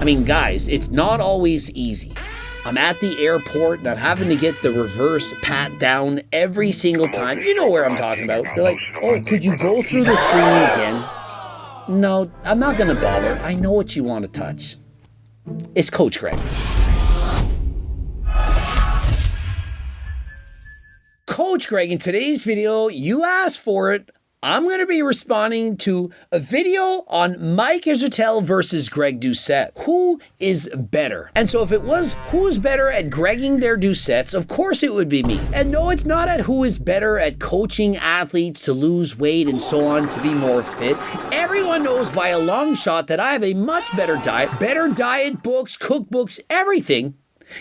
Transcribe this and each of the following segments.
mean, guys, it's not always easy. I'm at the airport and I'm having to get the reverse pat down every single time. You know where I'm talking about. They're like, oh, could you go through the screen again? No, I'm not gonna bother. I know what you want to touch. It's Coach Greg. Coach Greg, in today's video, you asked for it. I'm going to be responding to a video on Mike Israetel versus Greg Doucette. Who is better? And so if it was who is better at Gregging their Doucettes, of course it would be me. And no, it's not at who is better at coaching athletes to lose weight and so on to be more fit. Everyone knows by a long shot that I have a much better diet books, cookbooks, everything.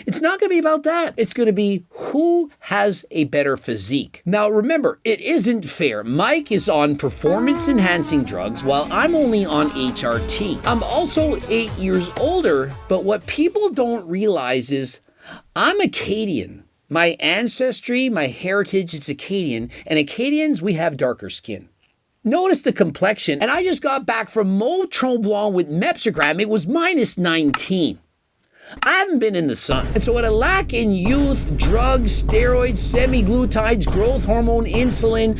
It's not going to be about that. It's going to be who has a better physique. Now, remember, it isn't fair. Mike is on performance-enhancing drugs while I'm only on HRT. I'm also 8 years older, but what people don't realize is I'm Acadian. My ancestry, my heritage is Acadian, and Acadians, we have darker skin. Notice the complexion, and I just got back from Mont Tremblant with Mentzer. It was minus 19. I haven't been in the sun. And so what I lack in youth, drugs, steroids, semi-glutides, growth hormone, insulin.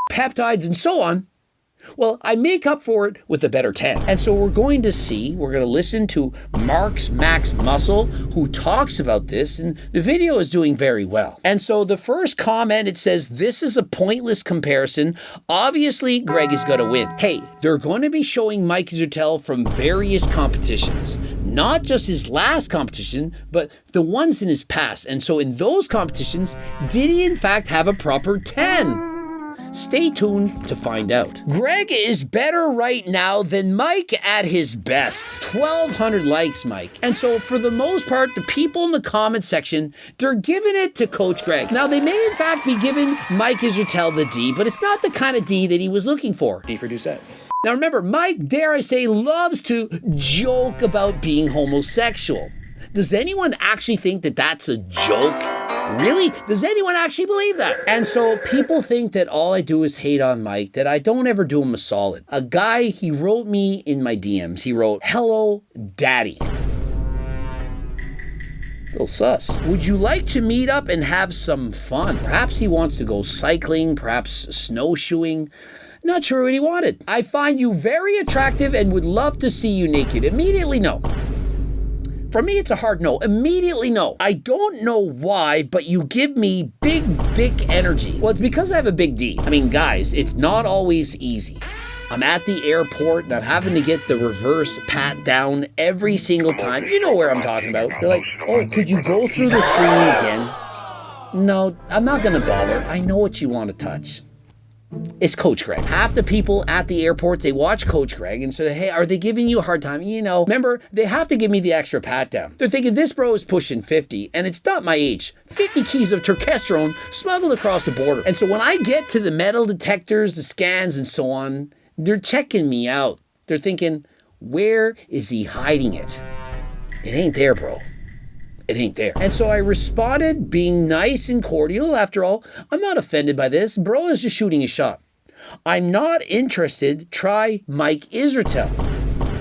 Peptides and so on. Well, I make up for it with a better 10. And so we're going to listen to Mark's Max Muscle, who talks about this, and the video is doing very well. And so the first comment, it says, this is a pointless comparison. Obviously, Greg is going to win. Hey, they're going to be showing Mike Israetel from various competitions, not just his last competition, but the ones in his past. And so in those competitions, did he in fact have a proper 10? Stay tuned to find out. Greg is better right now than Mike at his best. 1,200 likes, Mike. And so for the most part, the people in the comment section, they're giving it to Coach Greg. Now, they may in fact be giving Mike Israetel the D, but it's not the kind of D that he was looking for. D for Doucette. Now remember, Mike, dare I say, loves to joke about being homosexual. Does anyone actually think that that's a joke? Really? Does anyone actually believe that? And so people think that all I do is hate on Mike, that I don't ever do him a solid. A guy, he wrote me in my DMs. He wrote, "Hello, Daddy." Little sus. Would you like to meet up and have some fun? Perhaps he wants to go cycling, perhaps snowshoeing. Not sure what he wanted. I find you very attractive and would love to see you naked. Immediately no. For me, it's a hard no. Immediately no. I don't know why, but you give me big dick energy. Well, it's because I have a big D. I mean, guys, it's not always easy. I'm at the airport and I'm having to get the reverse pat down every single time. You know where I'm talking about. They're like, oh, could you go through the screen again? No, I'm not gonna bother. I know what you want to touch. It's Coach Greg. Half the people at the airports, they watch Coach Greg and say, hey, are they giving you a hard time? You know, remember, they have to give me the extra pat down. They're thinking this bro is pushing 50 and it's not my age. 50 keys of testosterone smuggled across the border. And so when I get to the metal detectors, the scans and so on, they're checking me out. They're thinking, where is he hiding it? It ain't there, bro. It ain't there. And so I responded being nice and cordial. After all, I'm not offended by this. Bro is just shooting a shot. I'm not interested. Try Mike Israetel.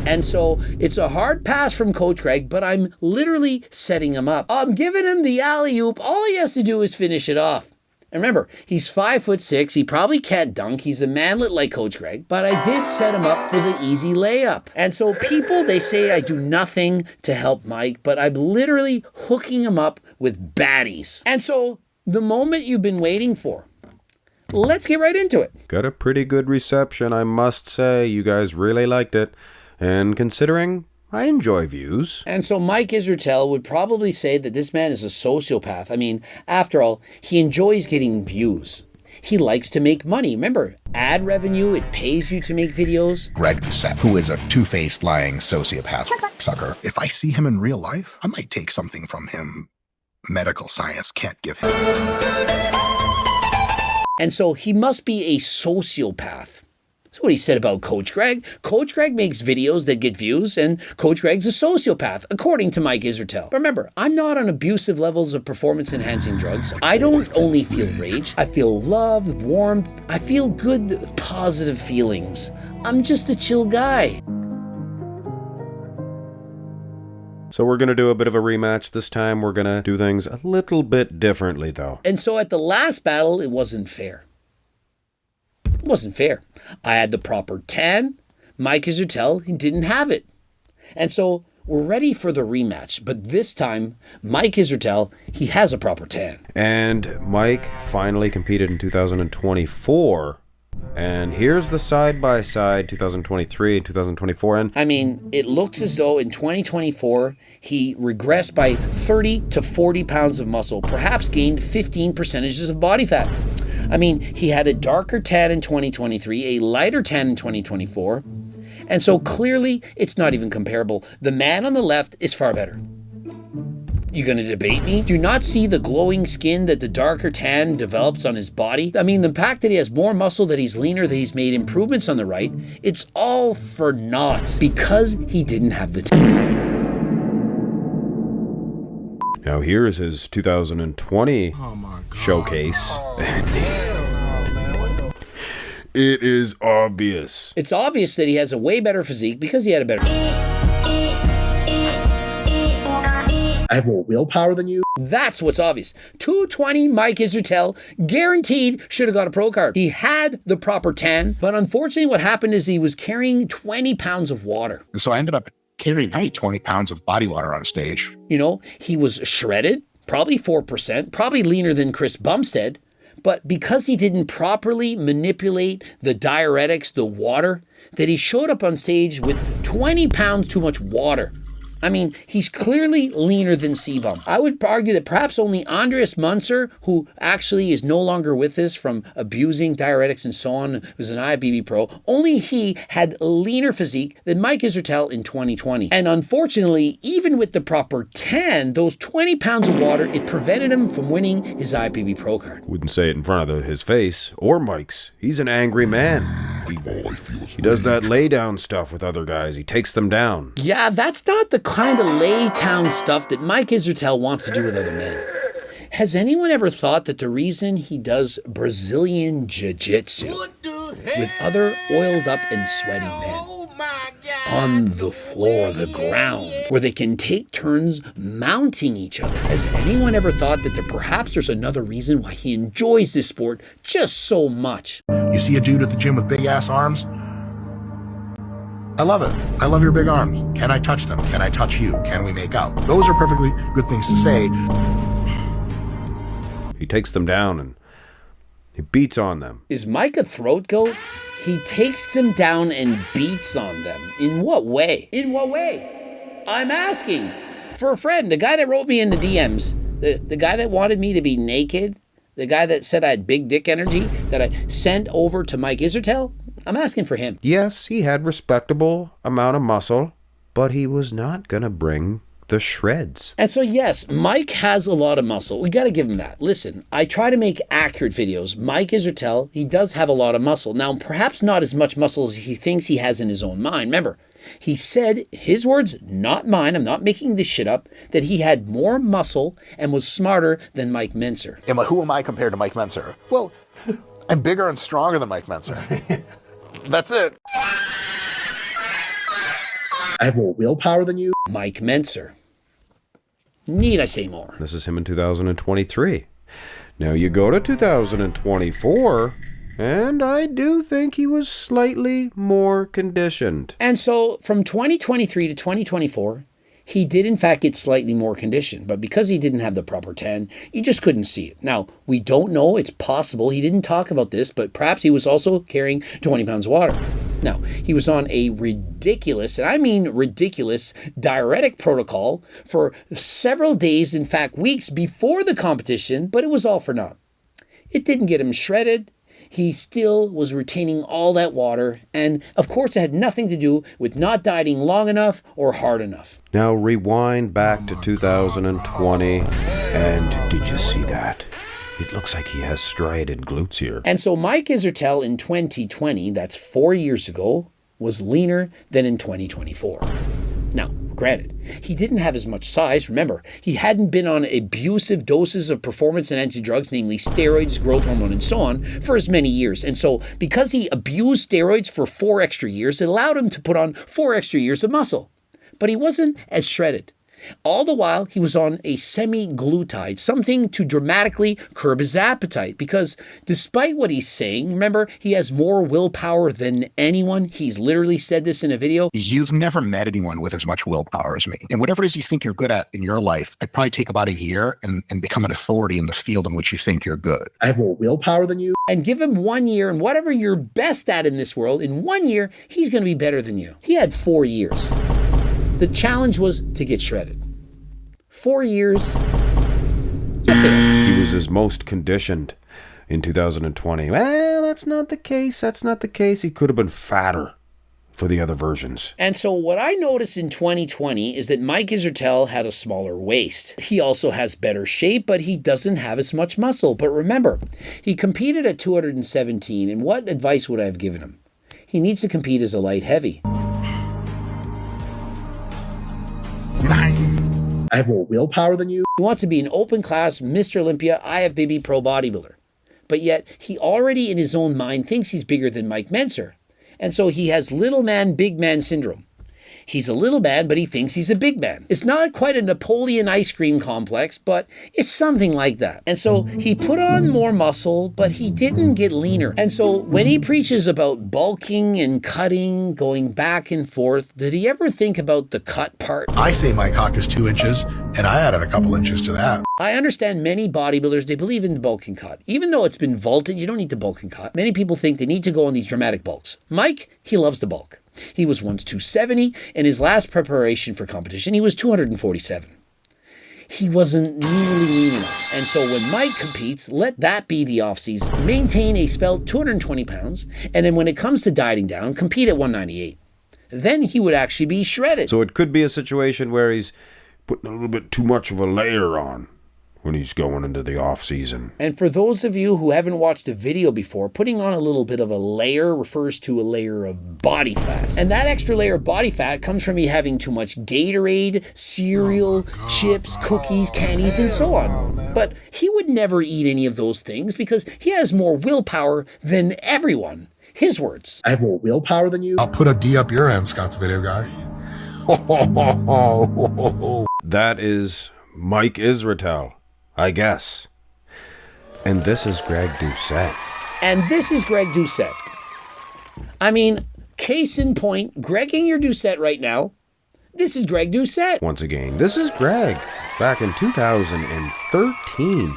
And so it's a hard pass from Coach Greg, but I'm literally setting him up. I'm giving him the alley-oop. All he has to do is finish it off. And remember, he's 5'6". He probably can't dunk. He's a manlet like Coach Greg, but I did set him up for the easy layup. And so people, they say I do nothing to help Mike, but I'm literally hooking him up with baddies. And so the moment you've been waiting for. Let's get right into it. Got a pretty good reception, I must say. You guys really liked it. And considering I enjoy views. And so Mike Israetel would probably say that this man is a sociopath. I mean, after all, he enjoys getting views. He likes to make money. Remember, ad revenue, it pays you to make videos. Greg Doucette, who is a two-faced lying sociopath sucker. If I see him in real life, I might take something from him medical science can't give him. And so he must be a sociopath. That's what he said about Coach Greg. Coach Greg makes videos that get views, and Coach Greg's a sociopath, according to Mike Israetel. But remember, I'm not on abusive levels of performance-enhancing drugs. I don't only feel rage. I feel love, warmth. I feel good, positive feelings. I'm just a chill guy. So we're going to do a bit of a rematch this time. We're going to do things a little bit differently, though. And so at the last battle, it wasn't fair. It wasn't fair. I had the proper tan. Mike Israetel, he didn't have it. And so we're ready for the rematch. But this time, Mike Israetel, he has a proper tan. And Mike finally competed in 2024. And here's the side-by-side 2023 and 2024. And I mean, it looks as though in 2024, he regressed by 30 to 40 pounds of muscle, perhaps gained 15 percentages of body fat. I mean, he had a darker tan in 2023, a lighter tan in 2024. And so clearly, it's not even comparable. The man on the left is far better. You gonna debate me? Do you not see the glowing skin that the darker tan develops on his body? I mean, the fact that he has more muscle, that he's leaner, that he's made improvements on the right, it's all for naught because he didn't have the tan. now here is his 2020 showcase. It is obvious. It's obvious that he has a way better physique because he had a better... I have more willpower than you. That's what's obvious. 220 Mike Israetel, guaranteed should have got a pro card. He had the proper tan, but unfortunately what happened is he was carrying 20 pounds of water. So I ended up carrying 20 pounds of body water on stage. You know, he was shredded, probably 4%, probably leaner than Chris Bumstead, but because he didn't properly manipulate the diuretics, the water, that he showed up on stage with 20 pounds too much water. I mean, he's clearly leaner than Sebum. I would argue that perhaps only Andreas Mentzer, who actually is no longer with us from abusing diuretics and so on, who's an IFBB pro, only he had a leaner physique than Mike Israetel in 2020. And unfortunately, even with the proper tan, those 20 pounds of water, it prevented him from winning his IFBB pro card. Wouldn't say it in front of his face or Mike's. He's an angry man. He does that lay down stuff with other guys. He takes them down. Yeah, that's not the kind of lay down stuff that Mike Israetel wants to do with other men. Has anyone ever thought that the reason he does Brazilian Jiu-Jitsu with other oiled up and sweaty men on the floor, the ground, where they can take turns mounting each other, has anyone ever thought that perhaps there's another reason why he enjoys this sport just so much? You see a dude at the gym with big ass arms? I love it. I love your big arms. Can I touch them? Can I touch you? Can we make out? Those are perfectly good things to say. He takes them down and he beats on them. Is Mike a throat goat? He takes them down and beats on them. In what way? In what way? I'm asking for a friend, the guy that wrote me in the DMs, the guy that wanted me to be naked, the guy that said I had big dick energy, that I sent over to Mike Israetel. I'm asking for him. Yes, he had respectable amount of muscle, but he was not going to bring the shreds. And so, yes, Mike has a lot of muscle. We got to give him that. Listen, I try to make accurate videos. Mike Israetel, he does have a lot of muscle. Now, perhaps not as much muscle as he thinks he has in his own mind. Remember, he said, his words, not mine, I'm not making this shit up, that he had more muscle and was smarter than Mike Mentzer. Who am I compared to Mike Mentzer? Well, I'm bigger and stronger than Mike Mentzer. That's it. I have more willpower than you. Mike Mentzer. Need I say more? This is him in 2023. Now you go to 2024, and I do think he was slightly more conditioned. And so from 2023 to 2024, he did in fact get slightly more conditioned, but because he didn't have the proper tan, you just couldn't see it. Now, we don't know, it's possible, he didn't talk about this, but perhaps he was also carrying 20 pounds of water. Now, he was on a ridiculous, and I mean ridiculous, diuretic protocol for several days, in fact weeks before the competition, but it was all for naught. It didn't get him shredded. He still was retaining all that water, and of course it had nothing to do with not dieting long enough or hard enough. Now rewind back to 2020, and did you see that? It looks like he has striated glutes here. And so Mike Israetel in 2020, that's 4 years ago, was leaner than in 2024. Now, granted, he didn't have as much size. Remember, he hadn't been on abusive doses of performance and anti-drugs, namely steroids, growth hormone, and so on, for as many years. And so because he abused steroids for 4 extra years, it allowed him to put on 4 extra years of muscle. But he wasn't as shredded. All the while, he was on a semi-glutide, something to dramatically curb his appetite. Because despite what he's saying, remember, he has more willpower than anyone. He's literally said this in a video. You've never met anyone with as much willpower as me. And whatever it is you think you're good at in your life, I'd probably take about a year and become an authority in the field in which you think you're good. I have more willpower than you. And give him 1 year, and whatever you're best at in this world, in 1 year, he's going to be better than you. He had 4 years. The challenge was to get shredded. 4 years, you failed. He was his most conditioned in 2020. Well, that's not the case. That's not the case. He could have been fatter for the other versions. And so what I noticed in 2020 is that Mike Israetel had a smaller waist. He also has better shape, but he doesn't have as much muscle. But remember, he competed at 217, and what advice would I have given him? He needs to compete as a light heavy. I have more willpower than you. He wants to be an open class Mr. Olympia, IFBB pro bodybuilder. But yet, he already in his own mind thinks he's bigger than Mike Mentzer. And so he has little man, big man syndrome. He's a little man, but he thinks he's a big man. It's not quite a Napoleon ice cream complex, but it's something like that. And so he put on more muscle, but he didn't get leaner. And so when he preaches about bulking and cutting, going back and forth, did he ever think about the cut part? I say my cock is 2 inches, and I added a couple inches to that. I understand many bodybuilders, they believe in the bulk and cut. Even though it's been vaulted, you don't need to bulk and cut. Many people think they need to go on these dramatic bulks. Mike, he loves the bulk. He was once 270, and his last preparation for competition, he was 247. He wasn't nearly lean enough. And so when Mike competes, let that be the off-season. Maintain a svelte 220 pounds, and then when it comes to dieting down, compete at 198. Then he would actually be shredded. So it could be a situation where he's putting a little bit too much of a layer on when he's going into the off season. And for those of you who haven't watched a video before, putting on a little bit of a layer refers to a layer of body fat. And that extra layer of body fat comes from you having too much Gatorade, cereal, chips, cookies, candies, and so on. But he would never eat any of those things because he has more willpower than everyone. His words. I have more willpower than you. I'll put a D up your end, Scott's video guy. That is Mike Israetel, I guess. And this is Greg Doucette. And this is Greg Doucette. I mean, case in point, Gregging your Doucette right now. This is Greg Doucette. Once again, this is Greg back in 2013.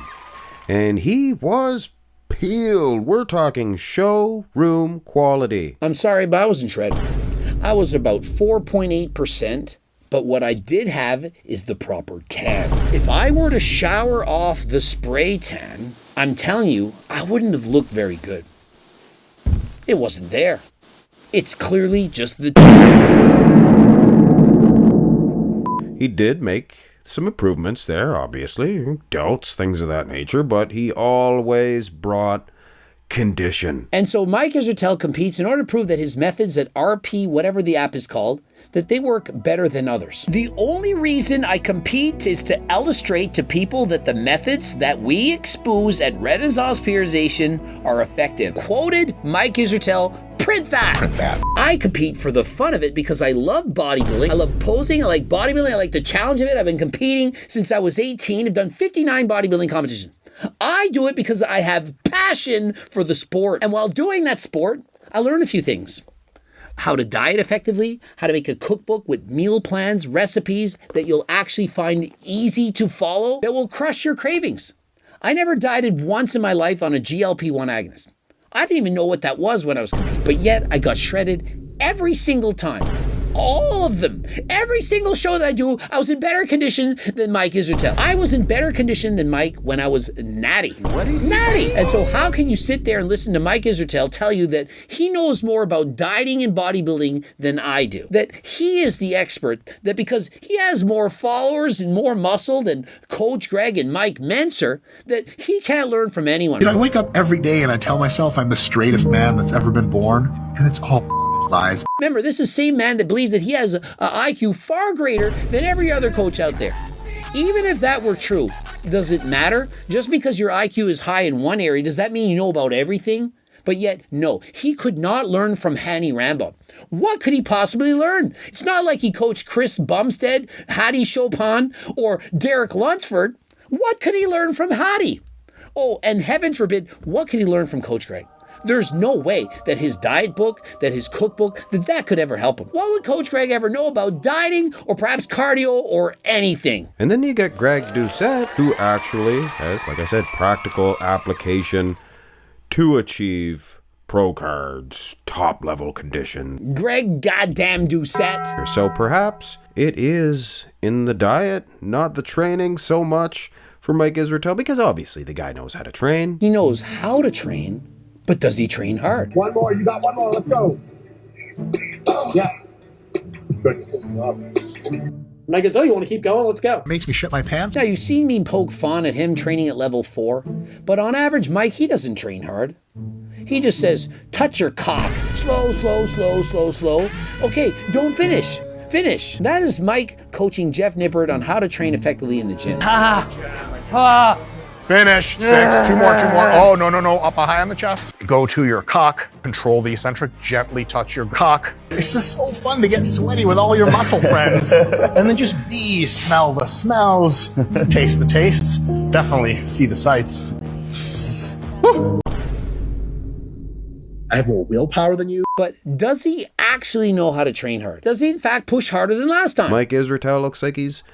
And he was peeled. We're talking showroom quality. I'm sorry, but I wasn't shredded. I was about 4.8%. But what I did have is the proper tan. If I were to shower off the spray tan, I'm telling you, I wouldn't have looked very good. It wasn't there. It's clearly just the tan. He did make some improvements there, obviously. Delts, things of that nature, but he always brought condition. And so Mike Israetel competes in order to prove that his methods at RP, whatever the app is called, that they work better than others. The only reason I compete is to illustrate to people that the methods that we expose at Renaissance are effective. Quoted Mike Israetel, print that. Print that. I compete for the fun of it because I love bodybuilding. I love posing. I like bodybuilding. I like the challenge of it. I've been competing since I was 18. I've done 59 bodybuilding competitions. I do it because I have passion for the sport. And while doing that sport, I learned a few things. How to diet effectively, how to make a cookbook with meal plans, recipes that you'll actually find easy to follow that will crush your cravings. I never dieted once in my life on a GLP-1 agonist. I didn't even know what that was when I was competing, but yet I got shredded every single time. All of them. Every single show that I do, I was in better condition than Mike Israetel. I was in better condition than Mike when I was natty. Natty! And so how can you sit there and listen to Mike Israetel tell you that he knows more about dieting and bodybuilding than I do? That he is the expert, that because he has more followers and more muscle than Coach Greg and Mike Mentzer, that he can't learn from anyone. I wake up every day and I tell myself I'm the straightest man that's ever been born, and it's all lies. Remember, this is the same man that believes that he has an IQ far greater than every other coach out there. Even if that were true, does it matter? Just because your IQ is high in one area, does that mean you know about everything? But yet, no, he could not learn from Hanny Rambo. What could he possibly learn? It's not like he coached Chris Bumstead, Hadi Chopin, or Derek Lunsford. What could he learn from Hadi? Oh, and heavens forbid, what could he learn from Coach Greg? There's no way that his diet book, that his cookbook, that could ever help him. What would Coach Greg ever know about dieting or perhaps cardio or anything? And then you get Greg Doucette, who actually has, like I said, practical application to achieve pro cards, top level condition. Greg goddamn Doucette. So perhaps it is in the diet, not the training so much for Mike Israetel, because obviously the guy knows how to train. He knows how to train. But does he train hard? One more, you got one more, let's go. Yes. Good stuff. Mike Israetel, you want to keep going? Let's go. Makes me shit my pants. Now, you've seen me poke fun at him training at level 4, but on average, Mike, he doesn't train hard. He just says, touch your cock. Slow, slow, slow, slow, slow. Okay, don't finish. Finish. That is Mike coaching Jeff Nippert on how to train effectively in the gym. Finish. 6. Two more. Oh, no. Up high on the chest. Go to your cock. Control the eccentric. Gently touch your cock. It's just so fun to get sweaty with all your muscle friends. And then just be, smell the smells, taste the tastes, definitely see the sights. Woo. I have more willpower than you. But does he actually know how to train hard? Does he in fact push harder than last time? Mike Israetel looks like he's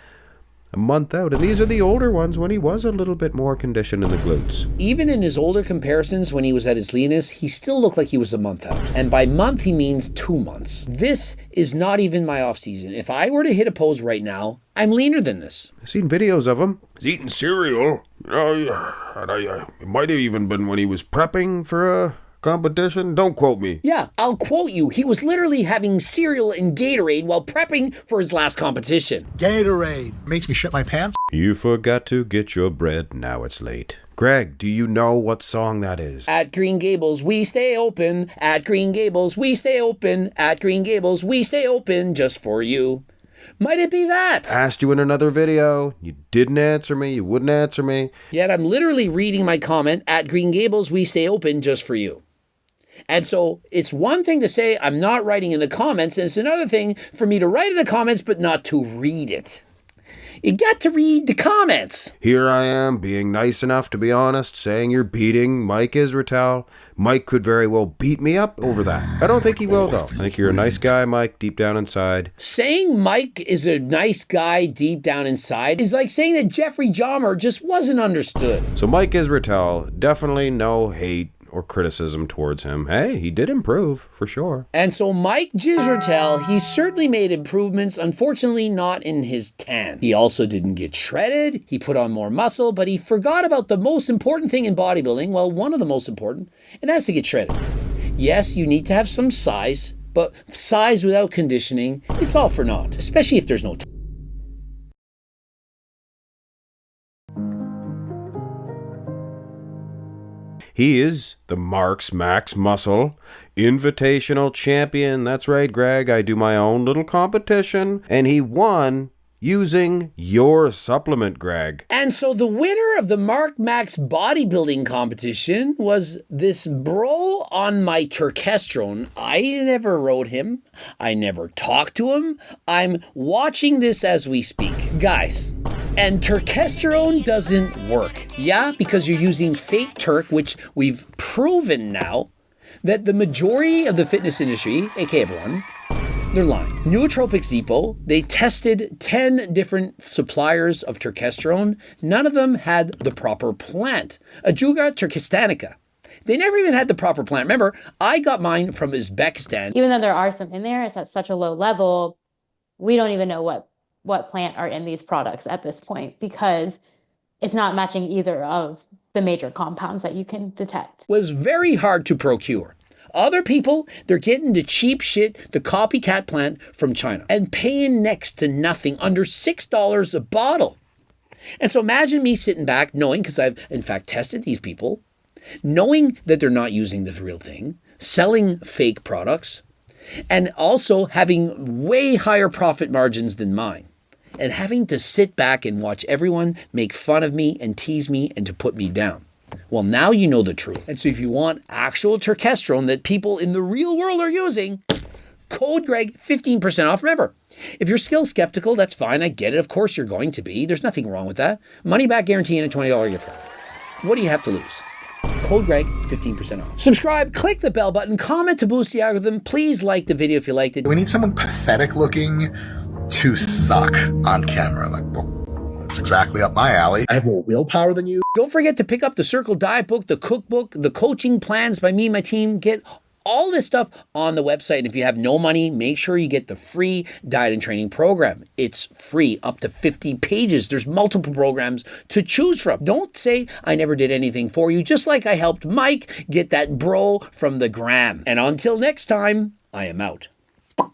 a month out, and these are the older ones when he was a little bit more conditioned in the glutes. Even in his older comparisons when he was at his leanest, he still looked like he was a month out. And by month, he means 2 months. This is not even my off season. If I were to hit a pose right now, I'm leaner than this. I've seen videos of him. He's eating cereal. It might have even been when he was Prepping for a competition? Don't quote me. Yeah, I'll quote you. He was literally having cereal and Gatorade while prepping for his last competition. Gatorade. Makes me shit my pants. You forgot to get your bread, now it's late. Greg, do you know what song that is? At Green Gables, we stay open. At Green Gables, we stay open. At Green Gables, we stay open just for you. Might it be that? Asked you in another video. You didn't answer me. You wouldn't answer me. Yet I'm literally reading my comment, at Green Gables, we stay open just for you. And so it's one thing to say I'm not writing in the comments, and it's another thing for me to write in the comments but not to read it. You got to read the comments. Here I am, being nice enough to be honest, saying you're beating Mike Israetel. Mike could very well beat me up over that. I don't think he will, though. I think you're a nice guy, Mike, deep down inside. Saying Mike is a nice guy deep down inside is like saying that Jeffrey Dahmer just wasn't understood. So Mike Israetel, definitely no hate or criticism towards him. Hey, he did improve, for sure. And so Mike Israetel, he certainly made improvements, unfortunately not in his tan. He also didn't get shredded, he put on more muscle, but he forgot about the most important thing in bodybuilding, well, one of the most important, and that's to get shredded. Yes, you need to have some size, but size without conditioning, it's all for naught, especially if there's no time. He is the Marks Max Muscle Invitational Champion. That's right, Greg. I do my own little competition, and he won using your supplement, Greg. And so the winner of the Mark Max bodybuilding competition was this bro on my Turkestrone. I never rode him. I never talked to him. I'm watching this as we speak. Guys, and Turkestrone doesn't work. Yeah, because you're using fake Turk, which we've proven now that the majority of the fitness industry, aka everyone, they're lying. Nootropics Depot, they tested 10 different suppliers of Turkestrone. None of them had the proper plant, Ajuga turkestanica. They never even had the proper plant. Remember, I got mine from Uzbekistan. Even though there are some in there, it's at such a low level, we don't even know what plant are in these products at this point because it's not matching either of the major compounds that you can detect. Was very hard to procure. Other people, they're getting the cheap shit, the copycat plant from China, and paying next to nothing, under $6 a bottle. And so imagine me sitting back knowing, because I've in fact tested these people, knowing that they're not using the real thing, selling fake products, and also having way higher profit margins than mine, and having to sit back and watch everyone make fun of me and tease me and to put me down. Well, now you know the truth. And so if you want actual turkesterone that people in the real world are using, code Greg, 15% off. Remember, if you're still skeptical, that's fine. I get it. Of course you're going to be. There's nothing wrong with that. Money back guarantee and a $20 gift card. What do you have to lose? Code Greg, 15% off. Subscribe, click the bell button, comment to boost the algorithm. Please like the video if you liked it. We need someone pathetic looking to suck on camera. Like, well, that's exactly up my alley. I have more willpower than you. Don't forget to pick up the Circle Diet book, the cookbook, the coaching plans by me and my team. Get all this stuff on the website. And if you have no money, make sure you get the free diet and training program. It's free, up to 50 pages. There's multiple programs to choose from. Don't say I never did anything for you, just like I helped Mike get that bro from the gram. And until next time, I am out.